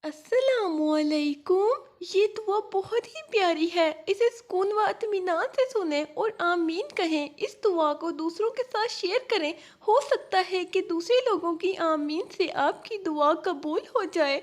السلام علیکم۔ یہ دعا بہت ہی پیاری ہے، اسے سکون و اطمینان سے سنیں اور آمین کہیں۔ اس دعا کو دوسروں کے ساتھ شیئر کریں، ہو سکتا ہے کہ دوسرے لوگوں کی آمین سے آپ کی دعا قبول ہو جائے۔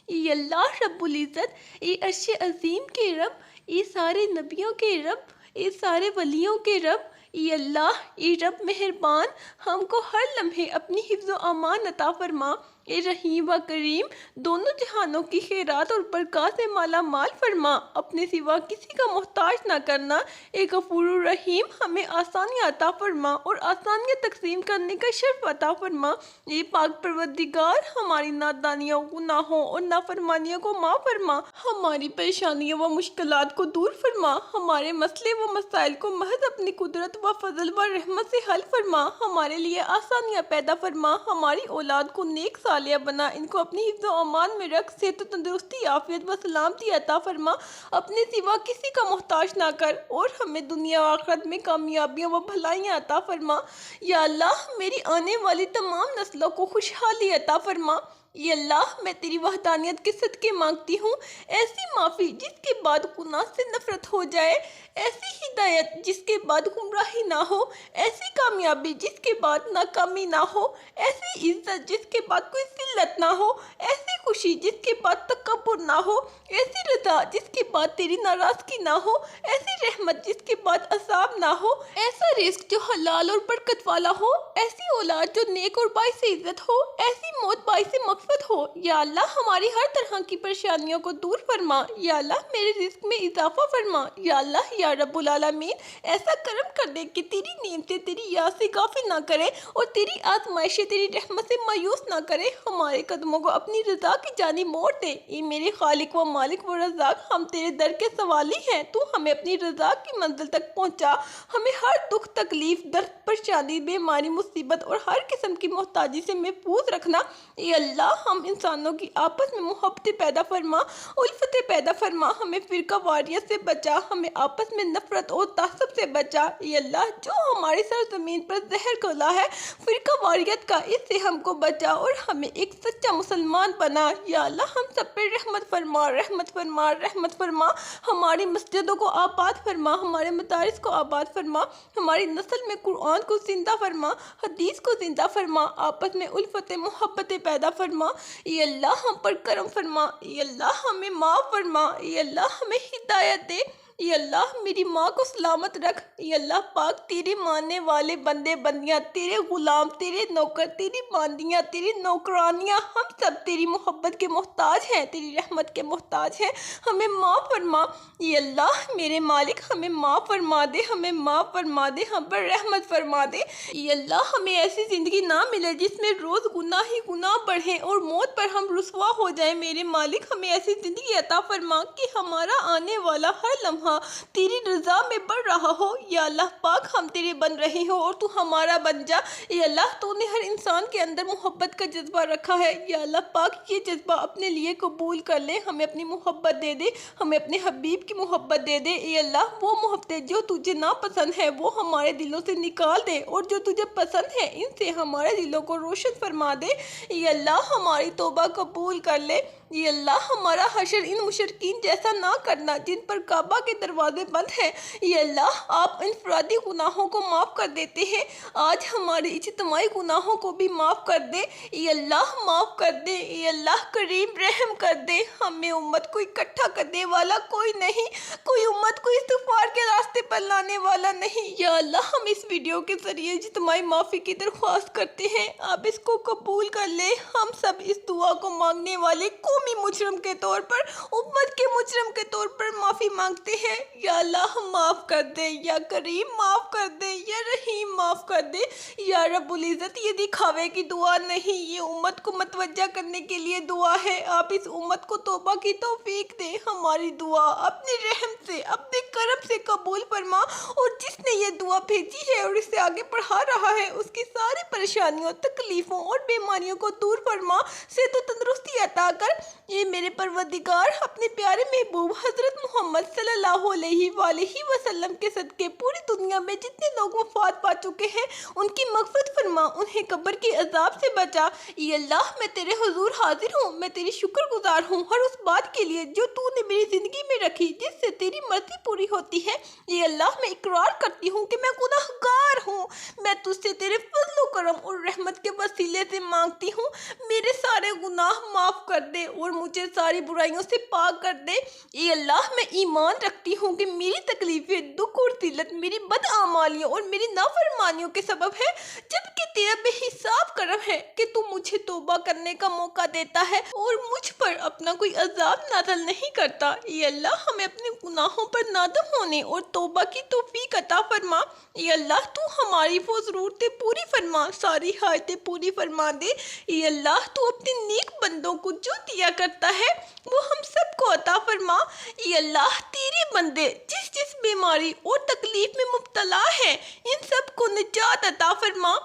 اے اللہ رب العزت، اے عرش عظیم کے رب، اے سارے نبیوں کے رب، اے سارے ولیوں کے رب، اے اللہ، اے رب مہربان، ہم کو ہر لمحے اپنی حفظ و امان عطا فرما۔ اے رحیم و کریم، دونوں جہانوں کی خیرات اور برکات سے مالا مال فرما، اپنے سوا کسی کا محتاج نہ کرنا۔ اے غفور الرحیم، ہمیں آسانی عطا فرما اور آسانیاں تقسیم کرنے کا شرف عطا فرما۔ اے پاک پروردگار، ہماری نادانیوں، گناہوں اور نافرمانیوں کو معاف فرما، ہماری پریشانیوں و مشکلات کو دور فرما، ہمارے مسئلے و مسائل کو محض اپنی قدرت و فضل و رحمت سے حل فرما، ہمارے لیے آسانیاں پیدا فرما، ہماری اولاد کو نیک صالحہ بنا، ان کو اپنی حفظ و امان میں رکھ، صحت و تندرستی، عافیت و سلامتی عطا فرما، اپنے سوا کسی کا محتاج نہ کر اور ہمیں دنیا و آخرت میں کامیابیاں و بھلائیاں عطا فرما۔ یا اللہ، میری آنے والی تمام نسلوں کو خوشحالی عطا فرما۔ یا اللہ، میں تیری وحدانیت کے صدقے مانگتی ہوں، ایسی معافی جس کے بعد گناہ سے نفرت ہو جائے، ایسی ہدایت جس کے بعد گمراہی نہ ہو، ایسی کامیابی جس کے بعد ناکامی نہ ہو، ایسی عزت جس کے بعد کوئی ذلت نہ ہو، ایسی خوشی جس کے بعد تکبر نہ ہو، ایسی رضا جس کے بعد تیری ناراضگی نہ ہو، ایسی رحمت جس کے بعد عذاب نہ ہو، ایسا رزق جو حلال اور برکت والا ہو، ایسی اولاد جو نیک اور باعث عزت ہو، ایسی موت باعث مغفرت ہو۔ یا اللہ، ہماری ہر طرح کی پریشانیوں کو دور فرما۔ یا اللہ، میرے رزق میں اضافہ فرما۔ یا اللہ، یا رب العالمین، ایسا کرم کر دے کہ تیری نعمتیں تیری یاد سے غافل نہ کرے اور تیری آزمائشیں تیری رحمت سے مایوس نہ کرے، ہمارے قدموں کو اپنی رضا کی جانب موڑ دے۔ اے میرے خالق و مالک و رزاق، ہم تیرے در کے سوالی ہیں، تو ہمیں اپنی رضا کی منزل تک پہنچا، ہمیں ہر دکھ تکلیف، درد، پریشانی، بیماری، مصیبت اور ہر قسم کی محتاجی سے محفوظ رکھنا۔ اے اللہ، ہم انسانوں کی آپس میں محبتیں پیدا فرما، الفتیں پیدا فرما، ہمیں فرقہ واریت سے بچا، ہمیں آپس میں نفرت اور تعصب سے بچا۔ اے اللہ، جو ہماری سرزمین پر زہر گھولا ہے فرقہ واریت کا، اس سے ہم کو بچا اور ہمیں ایک سچا مسلمان بنا۔ یا اللہ، ہم سب پہ رحمت فرما، رحمت فرما، رحمت فرما، ہماری مسجدوں کو آباد فرما، ہمارے مدارس کو آباد فرما، ہماری نسل میں قرآن کو زندہ فرما، حدیث کو زندہ فرما، آپس میں الفت محبتیں پیدا فرما۔ اے اللہ، ہم پر کرم فرما، اے اللہ ہمیں معاف فرما، اے اللہ ہمیں ہدایت دے، اے اللہ میری ماں کو سلامت رکھ۔ اے اللہ پاک، تیرے ماننے والے بندے بندیاں، تیرے غلام، تیرے نوکر، تیری باندیاں، تیری نوکرانیاں، ہم سب تیری محبت کے محتاج ہیں، تیری رحمت کے محتاج ہیں، ہمیں معاف فرما۔ اے اللہ میرے مالک، ہمیں معاف فرما دے، ہمیں معاف فرما دے، ہم پر رحمت فرما دے۔ اے اللہ، ہمیں ایسی زندگی نہ ملے جس میں روز گناہ ہی گناہ بڑھیں اور موت پر ہم رسوا ہو جائیں۔ میرے مالک، ہمیں ایسی زندگی عطا فرما کہ ہمارا آنے والا ہر لمحہ تیری رضا میں بڑھ رہا ہو۔ یا اللہ پاک، ہم تیرے بن رہے ہو اور تو ہمارا بن جا۔ اے اللہ، تو نے ہر انسان کے اندر محبت کا جذبہ رکھا ہے، یا اللہ پاک یہ جذبہ اپنے لیے قبول کر لے، ہمیں اپنی محبت دے دے، ہمیں اپنے حبیب کی محبت دے دے۔ اے اللہ، وہ محبتیں جو تجھے ناپسند ہے وہ ہمارے دلوں سے نکال دے، اور جو تجھے پسند ہے ان سے ہمارے دلوں کو روشن فرما دے۔ اے اللہ، ہماری توبہ قبول کر لے۔ اے اللہ، ہمارا حشر ان مشرکین جیسا نہ کرنا جن پر کعبہ کے دروازے بند ہیں۔ اے اللہ، آپ انفرادی گناہوں کو معاف کر دیتے ہیں، آج ہمارے اجتماعی گناہوں کو بھی معاف کر دے۔ اے اللہ معاف کر دے، اے اللہ کریم رحم کر دے، ہمیں امت کو اکٹھا کرنے والا کوئی نہیں، کوئی امت کو استغفار کے راستے پر لانے والا نہیں۔ یا اللہ، ہم اس ویڈیو کے ذریعے اجتماعی معافی کی درخواست کرتے ہیں، آپ اس کو قبول کر لیں۔ ہم سب اس دعا کو مانگنے والے قومی مجرم کے طور پر، امت کے مجرم کے طور پر معافی مانگتے ہیں۔ یا اللہ معاف کر دے، یا کریم معاف کر دے، یا رحیم معاف کر دے۔ یا رب العزت، یہ دکھاوے کی دعا نہیں، یہ امت کو متوجہ کرنے کے لیے دعا ہے، آپ اس امت کو توبہ کی توفیق دے۔ ہماری دعا اپنے رحم سے، اپنے کرم سے قبول فرما، اور جس نے یہ دعا بھیجی ہے اور اسے آگے پڑھا رہا ہے، اس کی ساری پریشانیوں، تکلیفوں اور بیماریوں کو دور فرما، صحت و تندرستی عطا کر۔ یہ میرے پروردگار اپنے پیارے محبوب حضرت محمد صلی اللہ علیہ وآلہ وسلم کے صدقے پوری دنیا میں جتنے لوگ وفات پا چکے ہیں ان کی مغفرت فرما، انہیں قبر کے عذاب سے بچا۔ اے اللہ میں تیرے حضور حاضر ہوں، میں تیری شکر گزار ہوں ہر اس بات کے لیے جو تو نے میری زندگی میں رکھی جس سے تیری مرضی پوری ہوتی ہے۔ اے اللہ میں اقرار کرتی ہوں کہ میں گناہگار ہوں، میں تجھ سے تیرے فضل و کرم اور رحمت کے وسیلے سے مانگتی ہوں میرے سارے گناہ معاف کر دے اور مجھے ساری برائیوں سے پاک کر دے۔ اے اللہ میں ایمان رکھتی ہوں کہ میری تکلیفیں، دکھ اور ذلت میری بدعمالیوں اور میری نافرمانیوں کے سبب ہے، جبکہ تیرا بے حساب کرم ہے کہ تو مجھے توبہ کرنے کا موقع دیتا ہے اور مجھ پر اپنا کوئی عذاب نازل نہیں کرتا۔ اے اللہ ہمیں اپنے گناہوں پر نادم ہونے اور توبہ کی توفیق عطا فرما۔ اے اللہ تو ہماری وہ ضرورتیں پوری فرما، ساری حاجتیں پوری فرما دے۔ اے اللہ تو اپنے نیک بندوں کو جو دیا کرتا ہے وہ ہم سب کو عطا فرما۔ اے اللہ تیرے بندے جس جس بیماری اور تکلیف میں مبتلا ہیں ان سب کو نجات عطا فرما۔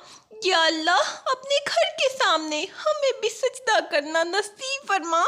یا اللہ اپنے گھر کے سامنے ہمیں بھی سجدہ کرنا نصیب فرما۔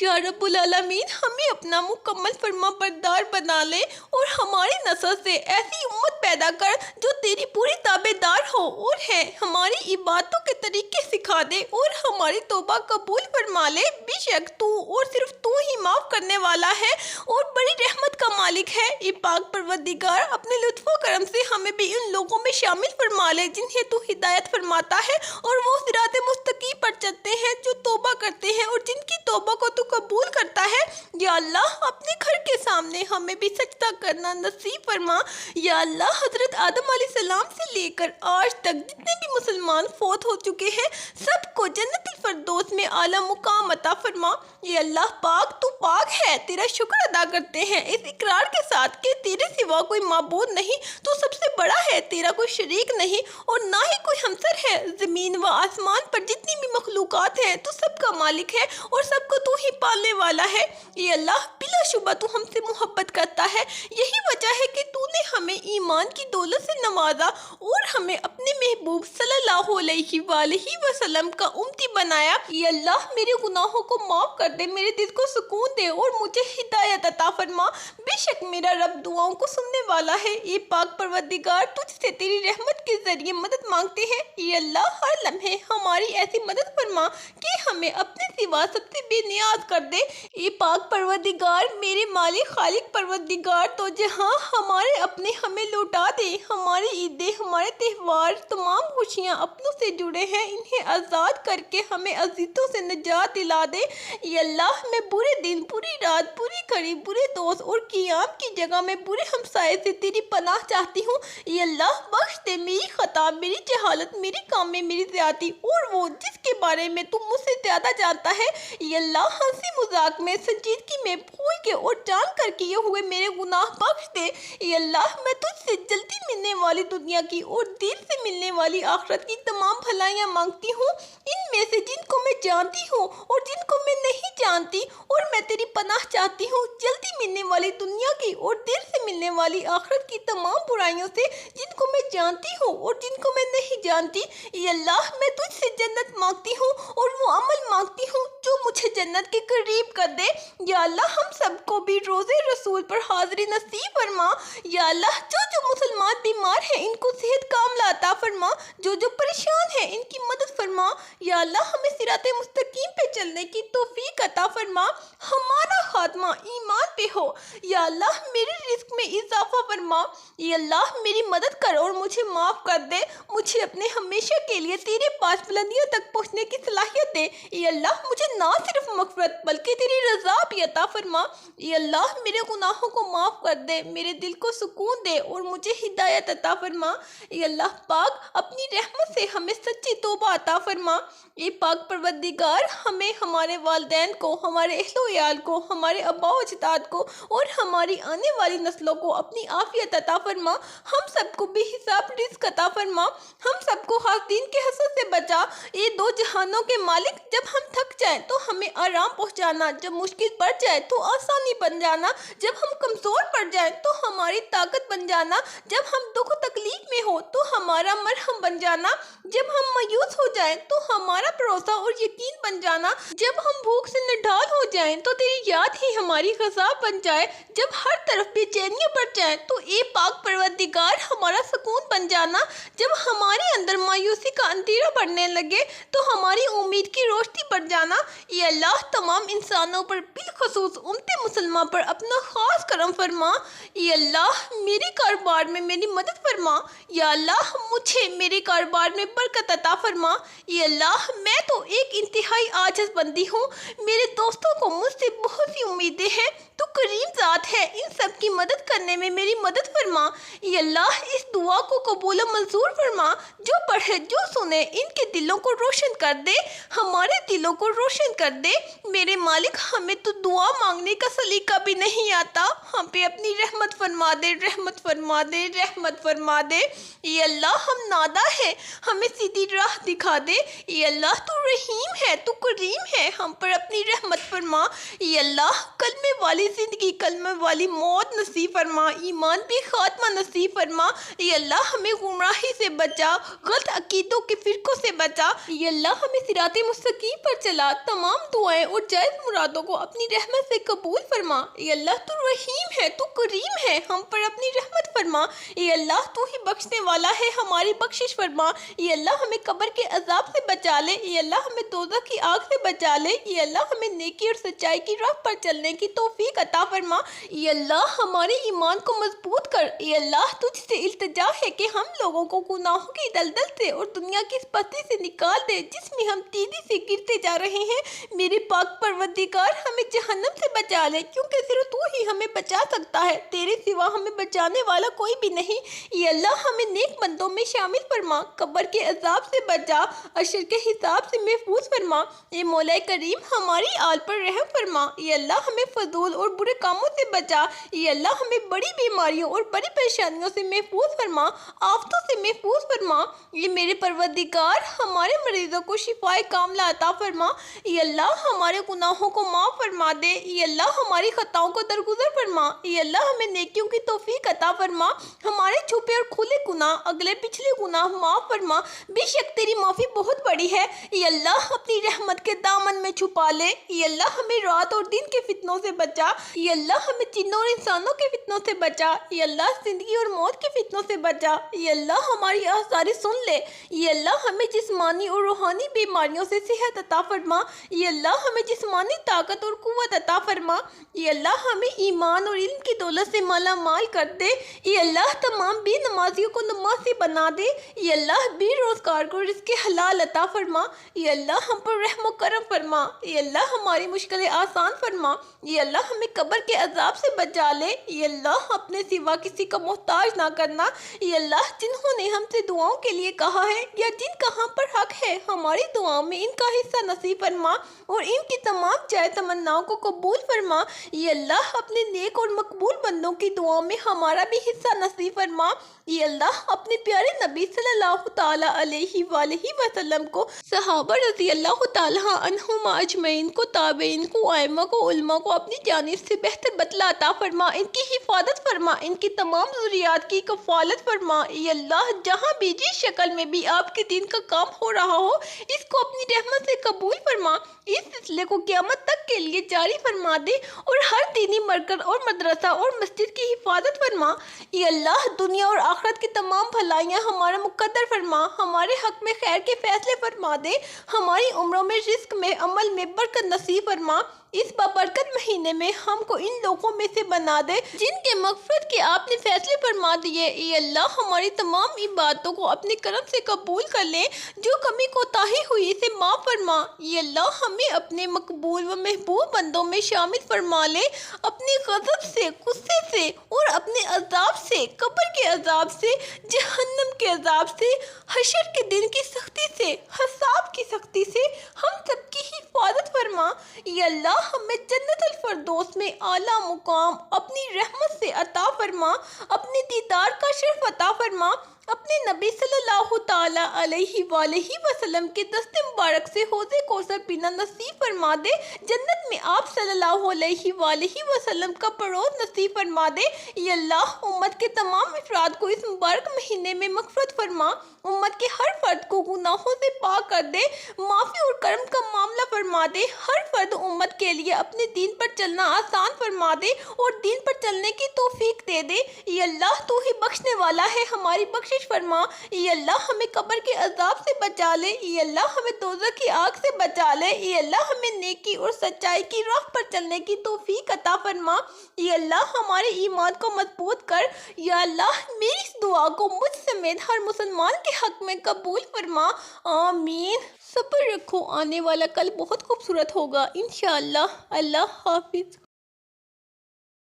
یا رب العالمین ہمیں اپنا مکمل فرما بردار بنا لے اور ہماری نسل سے ایسی امت پیدا کر جو تیری پوری تابع دار ہو اور ہے ہماری عبادتوں کے طریقے سکھا دے اور ہماری توبہ قبول فرما لے۔ بے شک تو اور صرف تو ہی معاف کرنے والا ہے اور بڑی رحمت کا مالک ہے۔ اے پاک پروردگار اپنے لطف و کرم سے ہمیں بھی ان لوگوں میں شامل فرما لے جنہیں تو ہدایت فرماتا ہے اور وہ صراط مستقیم پر چلتے ہیں، جو توبہ کرتے ہیں اور جن کی توبہ کو تو قبول کرتا ہے۔ یا اللہ اپنے گھر کے سامنے ہمیں بھی سجدہ کرنا نصیب فرما۔ یا اللہ حضرت آدم علیہ السلام سے لے کر آج تک جتنے بھی مسلمان فوت ہو چکے ہیں سب کو جنت الفردوس میں اعلیٰ مقام عطا فرما۔ اے اللہ پاک تو پاک ہے، تیرا شکر ادا کرتے ہیں اس اقرار کے ساتھ کہ تیرے سوا کوئی معبود نہیں، تو سب سے بڑا ہے، تیرا کوئی شریک نہیں اور نہ ہی کوئی ہمسر ہے۔ زمین و آسمان پر جتنی بھی مخلوقات ہیں تو سب کا مالک ہے اور سب کو تو ہی پالنے والا ہے۔ اے اللہ بلا شبہ تو ہم سے محبت کرتا ہے، یہی وجہ ہے کہ تو نے ہمیں ایمان کی دولت سے نوازا اور ہمیں اپنے محبوب صلی اللہ علیہ وآلہ وسلم کا امتی بنایا۔ اے اللہ میرے گناہوں کو معاف کر دے، میرے دل کو سکون دے اور مجھے ہدایت عطا فرما۔ بے شک میرا رب دعاؤں کو سننے والا ہے۔ اے پاک پروردگار تجھ سے تیری رحمت کے ذریعے مدد مانگتے ہیں۔ اے اللہ ہر لمحے ہماری ایسی مدد فرما کہ ہمیں اپنے سوا سب سے بے نیاز کر دے۔ اے پاک پروردگار میرے مالک خالق پروردگار تو جہاں ہمارے اپنے ہمیں لوٹا دے، ہماری عیدیں، ہمارے تہوار، تمام خوشیاں اپنوں سے جڑے ہیں انہیں آزاد کر کے ہمیں اذیتوں سے نجات دلا دے۔ اے اللہ میں برے دن، پوری رات، پوری گھڑی، برے دوست اور قیام کی جگہ میں برے ہمسائے سے تیری پناہ چاہتی ہوں۔ اے اللہ بخش دے میری خطا، میری جہالت، میری کام میں میری زیادتی اور وہ جس کے بارے میں تو مجھ سے زیادہ جانتا ہے۔ اے اللہ ہنسی مذاق میں، سنجیدگی میں، بھول کے اور جان کر کیے ہوئے میرے گناہ بخش دے۔ اے اللہ میں تجھ سے جلدی ملنے والی دنیا کی اور دیر سے ملنے والی آخرت کی تمام بھلائیاں مانگتی ہوں، ان میں سے جن کو میں جانتی ہوں اور جن کو میں نہیں جانتی، اور میں تیری پناہ چاہتی ہوں جلدی ملنے والی دنیا کی اور دیر سے ملنے والی آخرت کی تمام برائیوں سے جن کو میں جانتی ہوں اور جن کو میں نہیں جانتی۔ اے اللہ میں تجھ سے جنت مانگتی ہوں اور وہ عمل مانگتی ہوں جو مجھے جنت کے قریب کر دے۔ یا اللہ ہم سب کو بھی روزے رسول پر حاضری نصیب فرما۔ یا اللہ جو مسلمان بیمار ہیں ان کو صحت کاملہ عطا فرما، جو پریشان ہیں ان کی مدد فرما۔ یا اللہ ہمیں صراط مستقیم پہ چلنے کی توفیق عطا فرما، ہمارا خاتمہ ایمان پہ ہو۔ یا اللہ میرے رزق میں اضافہ فرما۔ اے اللہ میری مدد کر اور مجھے معاف کر دے، مجھے اپنے ہمیشہ کے لیے تیرے پاس بلندیوں تک پہنچنے کی صلاحیت دے۔ اے اللہ مجھے نہ صرف مغفرت بلکہ تیری رضا بھی عطا فرما۔ اے اللہ میرے گناہوں کو معاف کر دے، میرے دل کو سکون دے اور مجھے ہدایت عطا فرما۔ اے اللہ پاک اپنی رحمت سے ہمیں سچی توبہ عطا فرما۔ اے پاک پروردگار ہمیں، ہمارے والدین کو، ہمارے اہل و عیال کو، ہمارے آباء و اجداد کو اور ہماری آنے والی نسلوں کو اپنی عافیت عطا فرما۔ ہم سب کو بے حساب رزق عطا فرما، ہم سب کو حاسدین کے حسد سے بچا۔ اے دو جہانوں کے مالک جب ہم تھک جائیں تو ہمیں آرام پہنچانا، جب مشکل بڑھ جائے تو آسانی بن جانا، جب ہم کمزور پڑ جائیں تو ہماری طاقت بن جانا، جب ہم دکھ و تکلیف میں ہو تو ہمارا مرہم بن جانا، جب ہم مایوس ہو جائیں تو ہمارا بھروسہ اور یقین بن جانا، جب ہم بھوک سے نڈھال ہو جائیں تو تیری یاد ہی ہماری غذا بن جائے، جب ہر طرف بے چینیاں بڑھ جائیں تو اے پاک پروردگار ہمارا سکون بن جانا، جب ہمارے اندر مایوسی کا اندھیرا بڑھنے لگے تو ہماری امید کی روشنی بڑھ جانا۔ اے اللہ تمام انسانوں پر بالخصوص امت مسلمہ پر اپنا خاص کرم فرما۔ اے اللہ میرے کاروبار میں میری مدد فرما۔ یا اللہ مجھے میرے کاروبار میں برکت عطا فرما۔ اے اللہ میں تو ایک انتہائی عاجز بندی ہوں، میرے دوستوں کو مجھ سے بہت سی امیدیں ہیں، تو کریم ذات ہے، ان سب کی مدد کرنے میں میری مدد فرما۔ اے اللہ اس دعا کو قبول و منظور فرما، جو پڑھے جو سنے ان کے دلوں کو روشن کر دے، ہمارے دلوں کو روشن کر دے۔ میرے مالک ہمیں تو دعا مانگنے کا سلیقہ بھی نہیں آتا، ہم پہ اپنی رحمت فرما دے، رحمت فرما دے، رحمت فرما دے۔ اے اللہ ہم ناداں ہیں، ہمیں سیدھی راہ دکھا دے۔ اے اللہ تو رحیم ہے، تو کریم ہے، ہم پر اپنی رحمت فرما۔ اے اللہ کلمے والی زندگی، کلمے والی موت نصیب فرما، ایمان بھی خاتمہ نصیب فرما۔ اے اللہ ہمیں گمراہی سے بچا، غلط عقیدوں کے فرقوں سے بچا۔ اے اللہ ہمیں صراط مستقیم پر چلا، تمام دعائیں اور جائز مرادوں کو اپنی رحمت سے قبول فرما۔ اے اللہ تو رحیم ہے، تو کریم ہے، ہم پر اپنی رحمت فرما۔ اے اللہ تو ہی بخشنے والا ہے، ہماری بخشش فرما۔ اے اللہ ہمیں قبر کے عذاب سے بچا لے، اے اللہ ہمیں دوزخ کی آگ سے بچا لے، اے اللہ ہمیں نیکی اور سچائی کی راہ پر چلنے کی توفیق عطا فرما۔ اے اللہ ہمارے ایمان کو مضبوط کر۔ اے اللہ تجھ سے التجا ہے کہ ہم لوگوں کو گناہوں کی دلدل سے اور دنیا کی اس پستی سے نکال دے جس میں ہم تیزی سے گرتے جا رہے ہیں۔ میرے پاک پروردگار ہمیں جہنم سے بچا لے، کیونکہ صرف تو ہی ہمیں بچا سکتا ہے، تیرے سوا ہمیں بچانے والا کوئی بھی نہیں۔ اے اللہ ہمیں نیک بندوں میں شامل فرما، قبر کے عذاب سے بچا، حشر کے حساب سے محفوظ فرما۔ اے مولا کریم ہماری آل پر رحم فرما۔ اے اللہ ہمیں فضول اور برے کاموں سے بچا۔ اے اللہ ہمیں بڑی بیماریوں اور بڑی پریشانیوں سے محفوظ فرما، آفتوں سے محفوظ فرما۔ یہ میرے پروردگار ہمارے مریضوں کو شفائے کاملہ عطا فرما۔ اے اللہ ہمارے گناہوں کو معاف فرما دے، اے اللہ ہماری خطاؤں کو درگزر فرما، اے اللہ ہمیں نیکیوں کی توفیق عطا فرما، ہمارے چھپے اور کھلے گناہ، اگلے پچھلے گناہ معاف فرما، بے شک تیری معافی بہت بڑی ہے۔ اے اللہ اپنی رحمت کے دامن میں چھپا لے، اے اللہ ہمیں رات اور دن کے فتنوں سے بچا، اے اللہ ہمیں جنوں اور انسانوں کے فتنوں سے بچا، اے اللہ زندگی اور موت کے فتنوں سے بچا، اے اللہ ہماری آزاری سن لے، اے اللہ ہمیں جسمانی اور روحانی بیماریوں سے صحت عطا فرما، اے اللہ ہمیں جسمانی طاقت اور قوت عطا فرما، اے اللہ ہمیں ایمان اور علم کی دولت سے مالا مال کر دے، اے اللہ تمام بے نمازیوں کو نمازی بنا دے، اے اللہ بے روزگار کو رزق حلال عطا فرما، اے اللہ ہم پر رحم و کرم فرما، اے اللہ ہماری مشکلیں آسان فرما، اے اللہ ہمیں قبر کے عذاب سے بچا لے، اے اللہ اپنے سوا کسی کا محتاج نہ کرنا، اے اللہ جنہوں نے ہم سے دعاؤں کے لیے کہا ہے یا جن کا ہم پر حق ہے، ہماری دعاؤں میں ان کا حصہ نصیب فرما اور ان کی تمام جائز تمناؤں کو قبول فرما، اے اللہ اپنے نیک اور مقبول بندوں کی دعاؤں میں ہمارا بھی حصہ نصیب فرما، اے اللہ اپنے پیارے نبی صلی اللہ تعالیٰ علیہ وآلہ وسلم کو، صحابہ رضی اللہ تعالیٰ عنہم اجمعین کو، تابعین کو، ائمہ کو، علماء کو اپنی جانب سے بہتر بدلہ عطا فرما، ان کی حفاظت فرما، ان کی تمام ضروریات کی کفالت فرما، اے اللہ جہاں بھی جس شکل میں بھی آپ کے دین کا کام ہو رہا ہو اس کو اپنی رحمت سے قبول فرما، اس سلسلے کو قیامت تک کے لیے جاری فرما دے اور ہر دینی مرکز اور مدرسہ اور مسجد کی حفاظت فرما، اے اللہ دنیا اور آخرت کی تمام بھلائیاں ہمارا مقدر فرما، ہمارے حق میں خیر کے فیصلے فرما دے، ہماری عمروں میں رزق میں عمل میں برکت نصیب فرما، اس بابرکت مہینے میں ہم کو ان لوگوں میں سے بنا دے جن کے مغفرت کے آپ نے فیصلے فرما دیے، اے اللہ ہماری تمام عبادتوں کو اپنے کرم سے قبول کر لے، جو کمی کوتاہی ہوئی اسے معاف فرما، اے اللہ ہمیں اپنے مقبول و محبوب بندوں میں شامل فرما لے، اپنے غضب سے، غصے سے اور اپنے عذاب سے، قبر کے عذاب سے، جہنم کے عذاب سے، حشر کے دن کی سختی سے، حساب کی سختی سے ہم سب کی حفاظت فرما، اے اللہ ہمیں جنت الفردوس میں اعلیٰ مقام اپنی رحمت سے عطا فرما، اپنے دیدار کا شرف عطا فرما، اپنے نبی صلی اللہ تعالیٰ علیہ وآلہ وسلم کے دست مبارک سے حوض کوثر پینا نصیب فرما دے، جنت میں آپ صلی اللہ علیہ وآلہ وسلم کا پڑوس نصیب فرما دے۔ یا اللہ امت کے تمام افراد کو اس مبارک مہینے میں مغفرت فرما، امت کے ہر فرد کو گناہوں سے پاک کر دے، معافی اور کرم کا معاملہ فرما دے، ہر فرد امت کے لیے اپنے دین پر چلنا آسان فرما دے اور دین پر چلنے کی توفیق دے دے۔ یا اللہ تو ہی بخشنے والا ہے، ہماری بخشش فرما۔ یا اللہ ہمیں قبر کے عذاب سے بچا لے، یا اللہ ہمیں دوزخ کی آگ سے بچا لے، یا اللہ ہمیں نیکی اور سچائی کی راہ پر چلنے کی توفیق عطا فرما۔ یا اللہ ہمارے ایمان کو مضبوط کر۔ یا اللہ میری اس دعا کو مجھ سمیت ہر مسلمان کے حق میں قبول فرما، آمین۔ صبر رکھو، آنے والا کل بہت خوبصورت ہوگا انشاءاللہ۔ اللہ حافظ۔